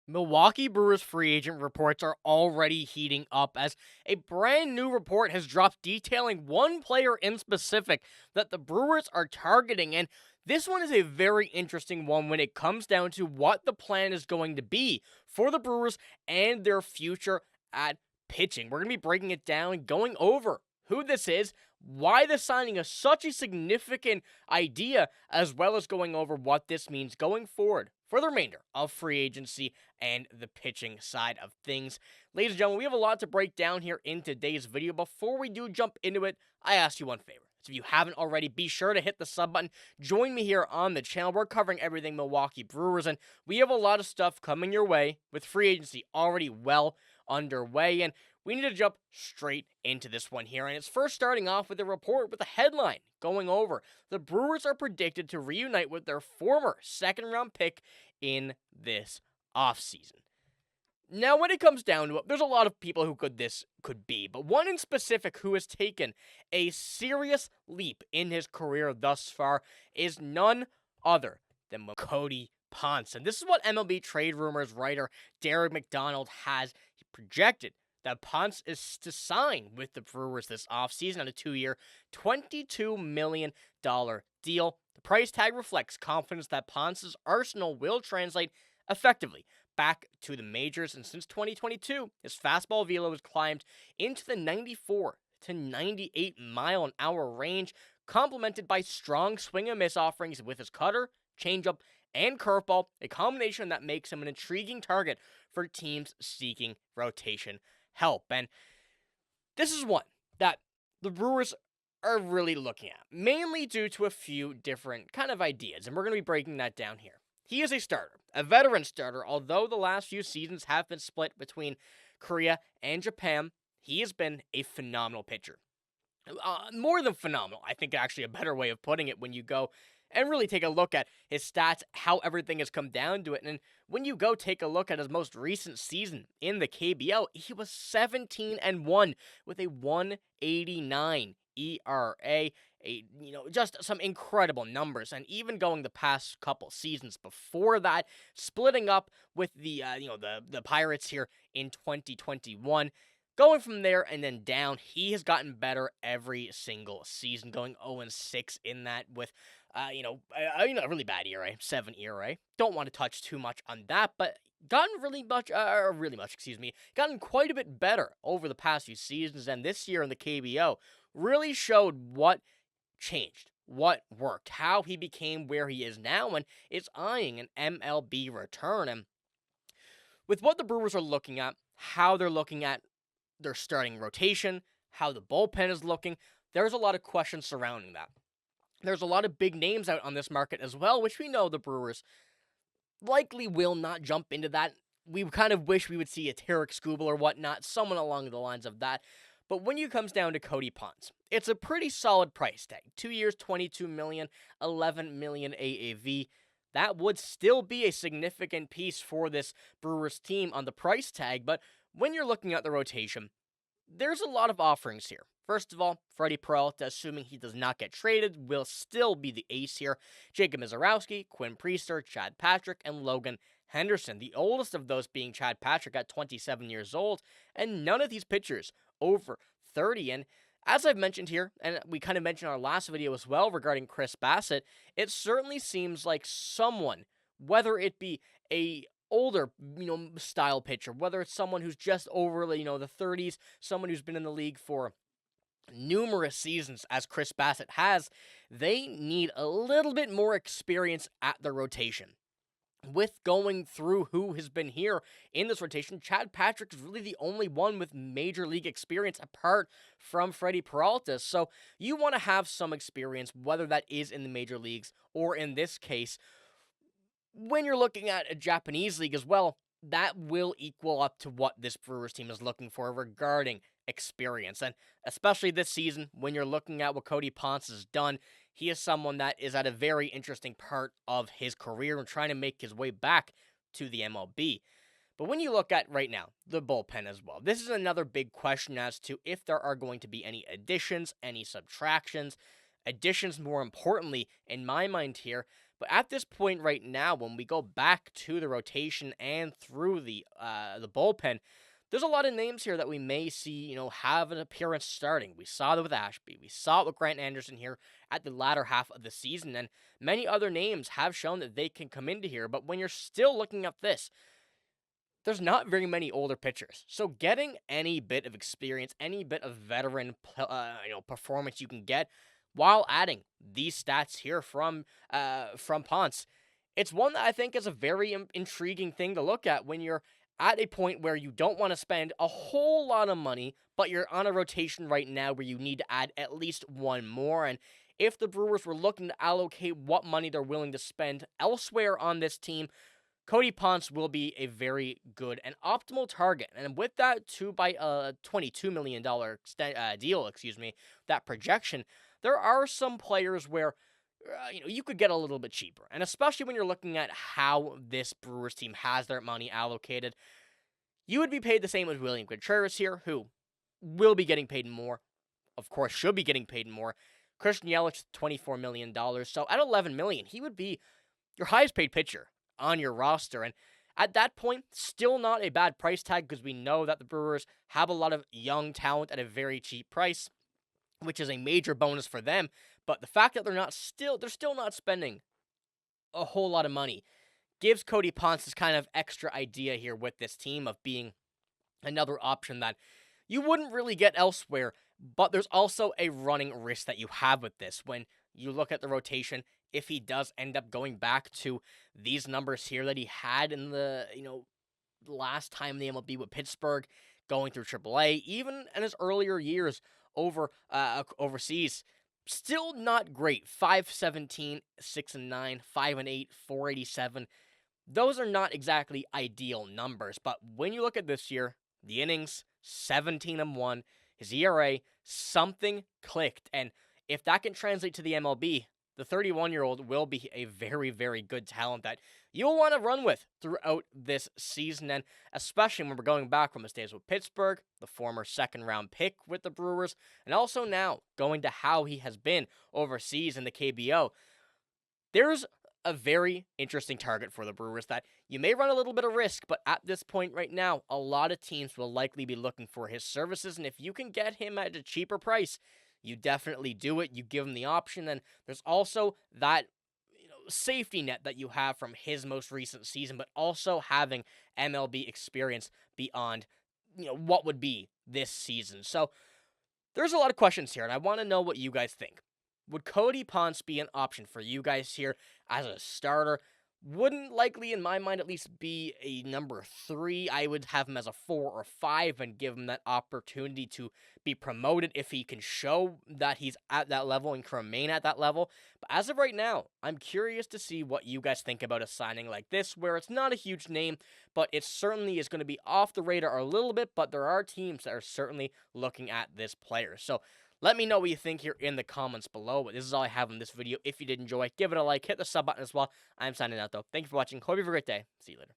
Milwaukee Brewers free agent reports are already heating up as a brand new report has dropped detailing one player in specific that the Brewers are targeting. And this one is a very interesting one when it comes down to what the plan is going to be for the Brewers and their future at pitching. We're going to be breaking it down and going over who this is, why the signing is such a significant idea, as well as going over what this means going forward for the remainder of free agency and the pitching side of things. Ladies and gentlemen, we have a lot to break down here in today's video. Before we do jump into it, I ask you one favor. So if you haven't already, be sure to hit the sub button. Join me here on the channel. We're covering everything Milwaukee Brewers, and we have a lot of stuff coming your way with free agency already well underway, and we need to jump straight into this one here. And it's first starting off with a report with a headline going over the Brewers are predicted to reunite with their former second-round pick in this offseason. Now, when it comes down to it, there's a lot of people who this could be, but one in specific who has taken a serious leap in his career thus far is none other than Cody Ponce. And this is what MLB Trade Rumors writer Derek McDonald has projected that Ponce is to sign with the Brewers this offseason on a 2-year, $22 million deal. The price tag reflects confidence that Ponce's arsenal will translate effectively back to the majors, and since 2022, his fastball velo has climbed into the 94 to 98 mile an hour range, complemented by strong swing and miss offerings with his cutter, changeup, and curveball, a combination that makes him an intriguing target for teams seeking rotation help. And this is one that the Brewers are really looking at, mainly due to a few different kind of ideas, and we're going to be breaking that down here. He is a starter, a veteran starter, although the last few seasons have been split between Korea and Japan. He has been a phenomenal pitcher. More than phenomenal, I think actually a better way of putting it when you go and really take a look at his stats, how everything has come down to it. And when you go take a look at his most recent season in the KBL, he was 17-1 with a 1.89 ERA. Just some incredible numbers. And even going the past couple seasons before that, splitting up with the Pirates here in 2021. Going from there and then down, he has gotten better every single season, going 0-6 in that with, a really bad ERA, 7 ERA. Don't want to touch too much on that, but gotten gotten quite a bit better over the past few seasons, and this year in the KBO really showed what changed, what worked, how he became where he is now, and is eyeing an MLB return. And with what the Brewers are looking at, how they're looking at their starting rotation, how the bullpen is looking, there's a lot of questions surrounding that. There's a lot of big names out on this market as well, which we know the Brewers likely will not jump into that. We kind of wish we would see a Tarek Skubal or whatnot, someone along the lines of that. But when it comes down to Cody Ponce, it's a pretty solid price tag. 2 years, $22 million, $11 million AAV. That would still be a significant piece for this Brewers team on the price tag, but when you're looking at the rotation, there's a lot of offerings here. First of all, Freddy Peralta, assuming he does not get traded, will still be the ace here. Jacob Misiorowski, Quinn Priester, Chad Patrick, and Logan Henderson. The oldest of those being Chad Patrick at 27 years old, and none of these pitchers over 30. And as I've mentioned here, and we kind of mentioned in our last video as well regarding Chris Bassitt, it certainly seems like someone, whether it be a older, style pitcher, whether it's someone who's just over, the 30s, someone who's been in the league for numerous seasons as Chris Bassitt has, they need a little bit more experience at the rotation. With going through who has been here in this rotation, Chad Patrick is really the only one with major league experience apart from Freddy Peralta. So you want to have some experience, whether that is in the major leagues or in this case, when you're looking at a Japanese league as well, that will equal up to what this Brewers team is looking for regarding experience. And especially this season, when you're looking at what Cody Ponce has done, he is someone that is at a very interesting part of his career and trying to make his way back to the MLB. But when you look at right now, the bullpen as well, this is another big question as to if there are going to be any additions, any subtractions. Additions, more importantly, in my mind here, But at this point right now, when we go back to the rotation and through the bullpen, there's a lot of names here that we may see, have an appearance starting. We saw that with Ashby. We saw it with Grant Anderson here at the latter half of the season, and many other names have shown that they can come into here. But when you're still looking at this, there's not very many older pitchers. So getting any bit of experience, any bit of veteran, performance you can get, while adding these stats here from Ponce, it's one that I think is a very intriguing thing to look at when you're at a point where you don't want to spend a whole lot of money, but you're on a rotation right now where you need to add at least one more. And if the Brewers were looking to allocate what money they're willing to spend elsewhere on this team, Cody Ponce will be a very good and optimal target. And with that 22 million dollar deal, that projection, there are some players where you could get a little bit cheaper. And especially when you're looking at how this Brewers team has their money allocated, you would be paid the same as William Contreras here, who will be getting paid more. Of course, should be getting paid more. Christian Yelich, $24 million. So at $11 million, he would be your highest paid pitcher on your roster. And at that point, still not a bad price tag because we know that the Brewers have a lot of young talent at a very cheap price, which is a major bonus for them. But the fact that they're still not spending a whole lot of money gives Cody Ponce this kind of extra idea here with this team of being another option that you wouldn't really get elsewhere. But there's also a running risk that you have with this when you look at the rotation. If he does end up going back to these numbers here that he had in the last time in the MLB with Pittsburgh, going through AAA, even in his earlier years overseas, still not great. 517, 6-9, 5-8, 487. Those are not exactly ideal numbers. But when you look at this year, the innings, 17-1, his ERA, something clicked. And if that can translate to the MLB, the 31-year-old will be a very, very good talent that you'll want to run with throughout this season, and especially when we're going back from his days with Pittsburgh, the former second-round pick with the Brewers, and also now going to how he has been overseas in the KBO. There's a very interesting target for the Brewers that you may run a little bit of risk, but at this point right now, a lot of teams will likely be looking for his services, and if you can get him at a cheaper price, you definitely do it. You give him the option, and there's also that safety net that you have from his most recent season, but also having MLB experience beyond what would be this season. So there's a lot of questions here, and I want to know what you guys think. Would Cody Ponce be an option for you guys here as a starter? Wouldn't likely, in my mind, at least be a number 3. I would have him as a 4 or 5 and give him that opportunity to be promoted if he can show that he's at that level and can remain at that level. But as of right now, I'm curious to see what you guys think about a signing like this, where it's not a huge name, but it certainly is going to be off the radar a little bit, but there are teams that are certainly looking at this player. So let me know what you think here in the comments below. But this is all I have in this video. If you did enjoy, give it a like, hit the sub button as well. I'm signing out, though. Thank you for watching. Hope you have a great day. See you later.